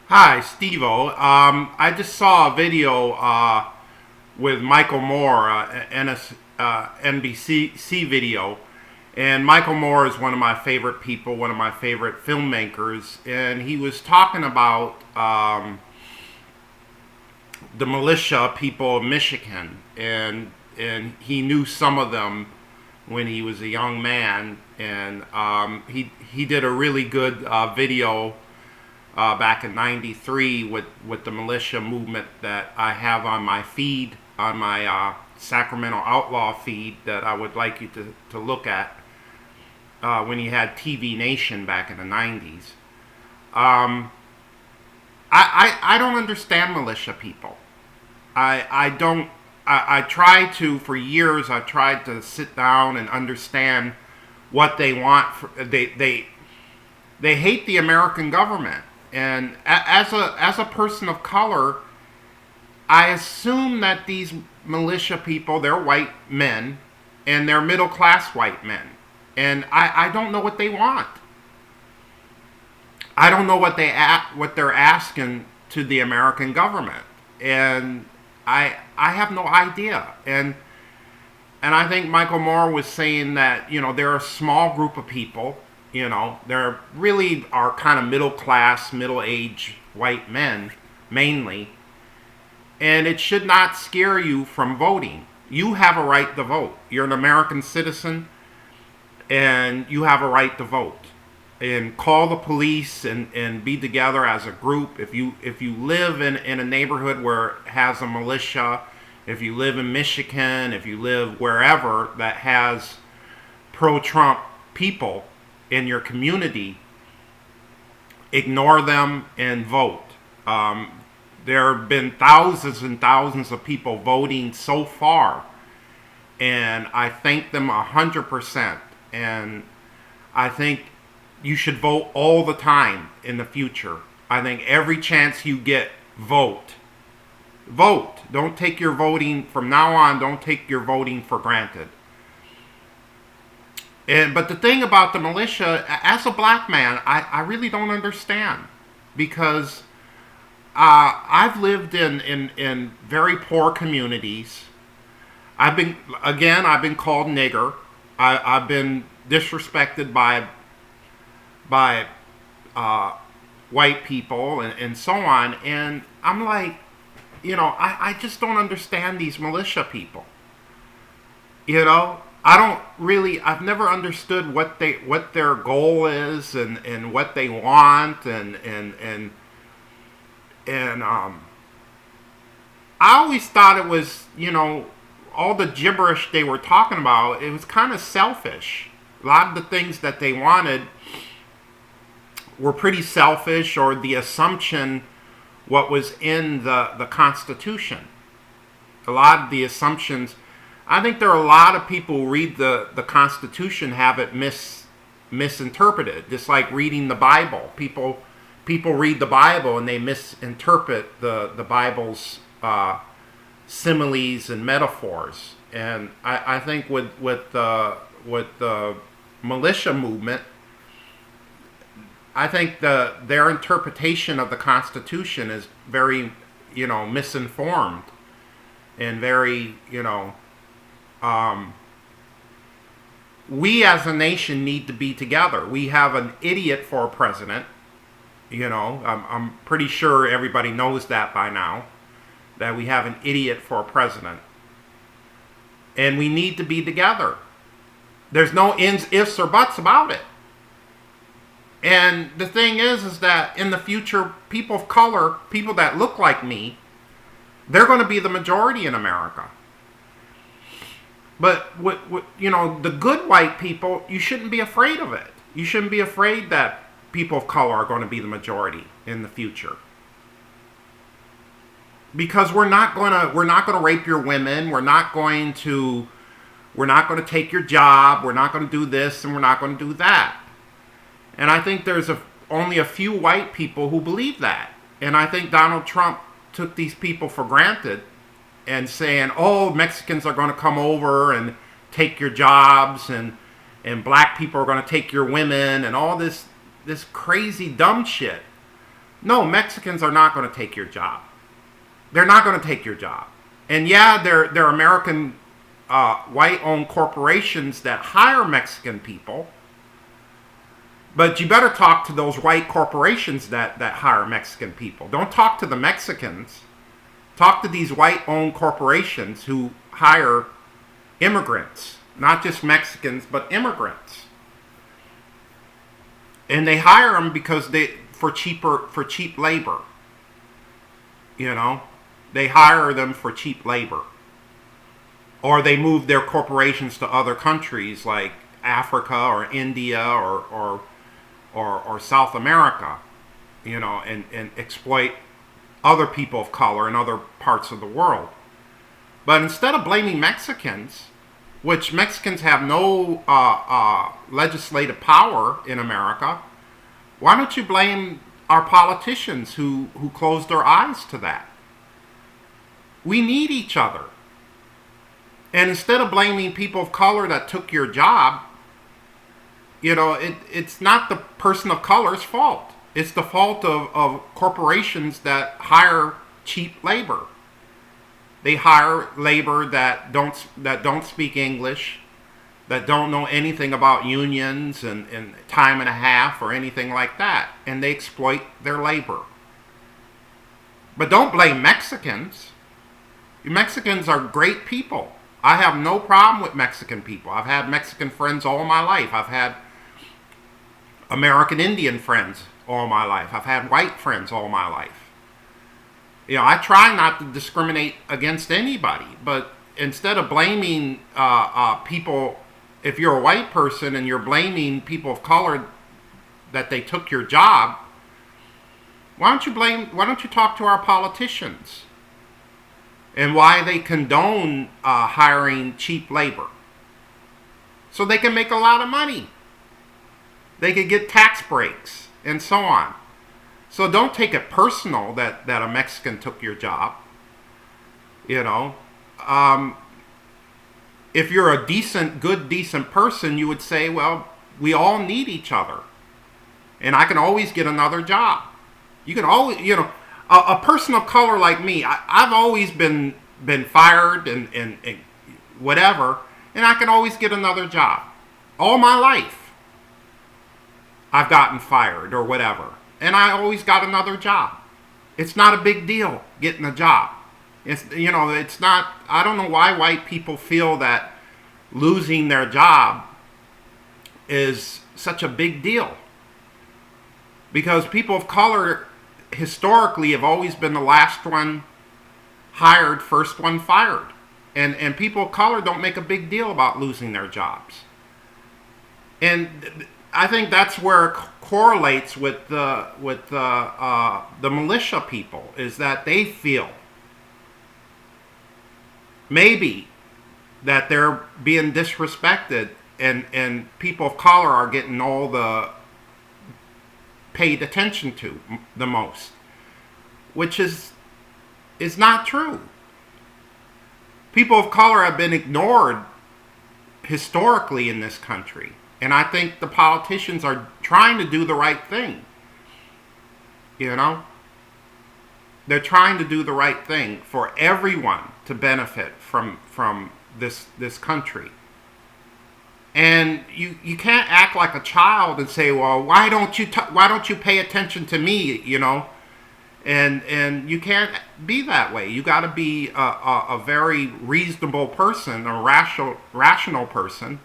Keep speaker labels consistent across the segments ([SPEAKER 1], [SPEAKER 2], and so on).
[SPEAKER 1] Hi, Stevo. I just saw a video with Michael Moore, NBC video, and Michael Moore is one of my favorite people, one of my favorite filmmakers, and he was talking about the militia people of Michigan, and he knew some of them when he was a young man, and he did a really good video back in '93 with the militia movement that I have on my feed, on my Sacramento Outlaw feed, that I would like you to look at when he had TV Nation back in the '90s. Um, I don't understand militia people. I don't. I try to, for years, I tried to sit down and understand what they want. They hate the American government. And as a person of color, I assume that these militia people, they're white men, and they're middle class white men, and I don't know what they want. I don't know what they're asking to the American government, and I have no idea. And I think Michael Moore was saying that they're a small group of people. They're really are kind of middle class, middle aged white men mainly, and it should not scare you from voting. You have a right to vote. You're an American citizen, and you have a right to vote. And call the police and be together as a group. If you live in a neighborhood where it has a militia, if you live in Michigan, if you live wherever that has pro-Trump people in your community, ignore them and vote. There have been thousands and thousands of people voting so far, and I thank them 100%. And I think you should vote all the time in the future. I think every chance you get, vote. Vote. Don't take your voting, from now on, don't take your voting for granted. But the thing about the militia, as a black man, I really don't understand. Because I've lived in very poor communities. I've been called nigger. I've been disrespected by white people and so on. And I'm like, I just don't understand these militia people. I've never understood what their goal is and what they want and I always thought it was, all the gibberish they were talking about, it was kind of selfish. A lot of the things that they wanted were pretty selfish, or the assumption what was in the Constitution. A lot of the assumptions, I think there are a lot of people who read the Constitution have it misinterpreted, just like reading the Bible. People read the Bible and they misinterpret the Bible's similes and metaphors. And I think with the militia movement, I think their interpretation of the Constitution is very, misinformed and very, we as a nation need to be together. We have an idiot for a president. I'm pretty sure everybody knows that by now, that we have an idiot for a president. And we need to be together. There's no ifs or buts about it. And the thing is that in the future, people of color, people that look like me, they're going to be the majority in America. But the good white people, you shouldn't be afraid of it. You shouldn't be afraid that people of color are going to be the majority in the future. Because we're not going to rape your women. We're not going to take your job. We're not going to do this and we're not going to do that. And I think there's only a few white people who believe that. And I think Donald Trump took these people for granted and saying, oh, Mexicans are going to come over and take your jobs, and black people are going to take your women, and all this crazy dumb shit. No, Mexicans are not going to take your job. They're not going to take your job. And yeah, they're American white-owned corporations that hire Mexican people. But you better talk to those white corporations that hire Mexican people. Don't talk to the Mexicans. Talk to these white-owned corporations who hire immigrants. Not just Mexicans, but immigrants. And they hire them because for cheap labor. You know? They hire them for cheap labor. Or they move their corporations to other countries like Africa or India or South America, you know, and exploit other people of color in other parts of the world. But instead of blaming Mexicans, which Mexicans have no legislative power in America, why don't you blame our politicians who closed their eyes to that? We need each other. And instead of blaming people of color that took your job, you know, it's not the person of color's fault. It's the fault of corporations that hire cheap labor. They hire labor that don't speak English, that don't know anything about unions and time and a half or anything like that. And they exploit their labor. But don't blame Mexicans. Mexicans are great people. I have no problem with Mexican people. I've had Mexican friends all my life. I've had American Indian friends all my life. I've had white friends all my life. You know, I try not to discriminate against anybody, but instead of blaming people, if you're a white person and you're blaming people of color that they took your job, why don't you talk to our politicians and why they condone hiring cheap labor? So they can make a lot of money. They could get tax breaks and so on. So don't take it personal that a Mexican took your job. You know, if you're a decent person, you would say, well, we all need each other. And I can always get another job. You can always, you know, a person of color like me, I've always been fired and whatever, and I can always get another job. All my life, I've gotten fired or whatever, and I always got another job. It's not a big deal getting a job. It's, you know, it's not. I don't know why white people feel that losing their job is such a big deal. Because people of color historically have always been the last one hired, first one fired. And people of color don't make a big deal about losing their jobs. And I think that's where it correlates with the militia people, is that they feel maybe that they're being disrespected and people of color are getting all the paid attention to the most, which is not true. People of color have been ignored historically in this country, and I think the politicians are trying to do the right thing. You know, they're trying to do the right thing for everyone to benefit from this country. And you can't act like a child and say, well, why don't you pay attention to me, you know? And you can't be that way. You got to be a very reasonable person, a rational person.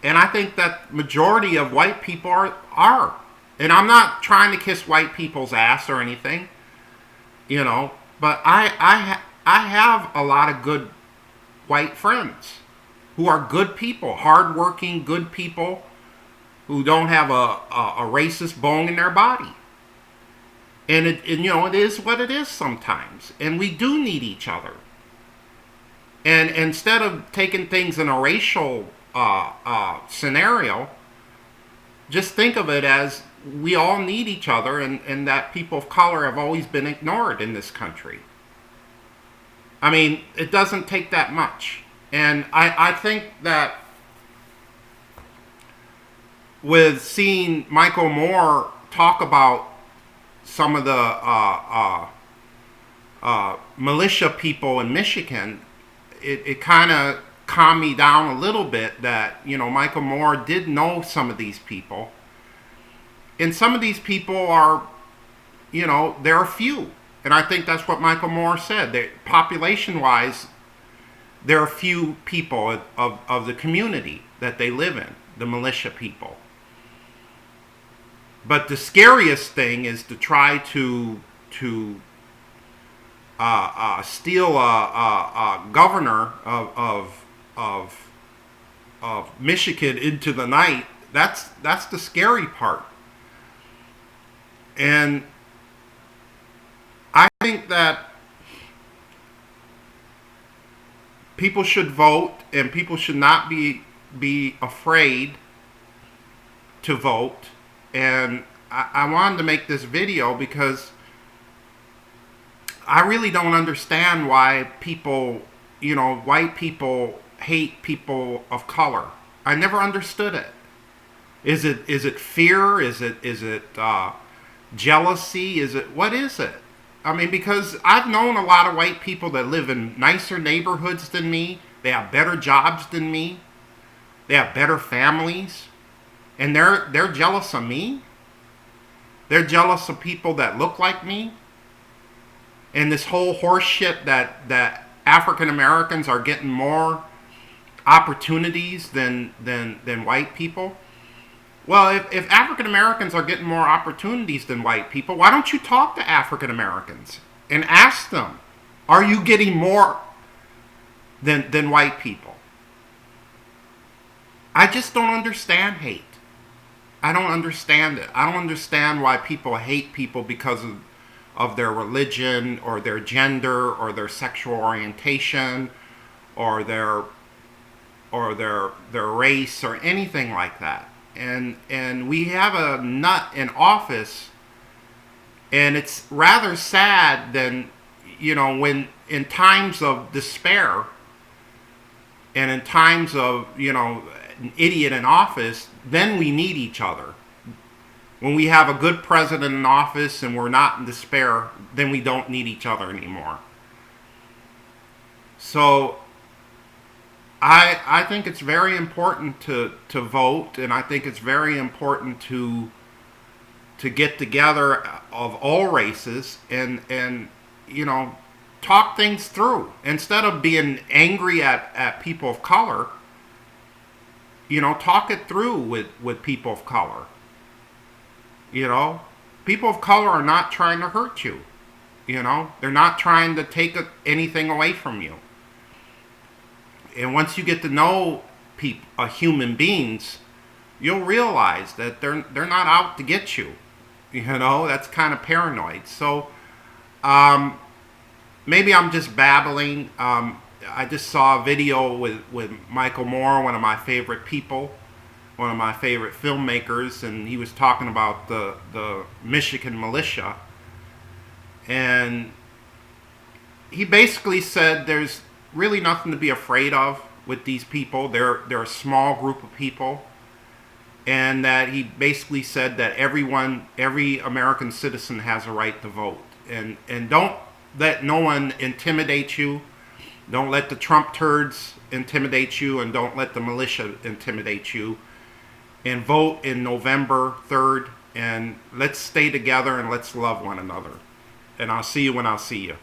[SPEAKER 1] And I think that majority of white people are. And I'm not trying to kiss white people's ass or anything, you know. But I have a lot of good white friends who are good people, hardworking, good people who don't have a racist bone in their body. And you know, it is what it is sometimes. And we do need each other. And instead of taking things in a racial scenario, just think of it as we all need each other, and that people of color have always been ignored in this country. I mean, it doesn't take that much. And I think that with seeing Michael Moore talk about some of the militia people in Michigan, it kind of calmed me down a little bit that, Michael Moore did know some of these people. And some of these people are, there are few. And I think that's what Michael Moore said. Population-wise, there are few people of the community that they live in, the militia people. But the scariest thing is to try to steal a governor of Michigan into the night. That's the scary part. And I think that people should vote, and people should not be afraid to vote. And I wanted to make this video because I really don't understand why people, white people hate people of color. I never understood it. Is it fear? Is it jealousy? What is it? I mean, because I've known a lot of white people that live in nicer neighborhoods than me. They have better jobs than me. They have better families. And they're jealous of me. They're jealous of people that look like me. And this whole horse shit that African Americans are getting more opportunities than white people. Well, if African Americans are getting more opportunities than white people, why don't you talk to African Americans and ask them, are you getting more than white people? I just don't understand hate. I don't understand it. I don't understand why people hate people because of their religion or their gender or their sexual orientation or their race or anything like that. And we have a nut in office, and it's rather sad than, when in times of despair and in times of, an idiot in office, then we need each other. When we have a good president in office and we're not in despair, then we don't need each other anymore. So I think it's very important to vote, and I think it's very important to get together of all races and talk things through. Instead of being angry at people of color, talk it through with people of color. People of color are not trying to hurt you. They're not trying to take anything away from you. And once you get to know human beings, you'll realize that they're not out to get you. That's kind of paranoid. So maybe I'm just babbling. I just saw a video with Michael Moore, one of my favorite people, one of my favorite filmmakers, and he was talking about the Michigan militia. And he basically said there's really nothing to be afraid of with these people. They're a small group of people. And that he basically said that every American citizen has a right to vote. And don't let no one intimidate you. Don't let the Trump turds intimidate you, and don't let the militia intimidate you. And vote in November 3rd, and let's stay together and let's love one another. And I'll see you when I'll see you.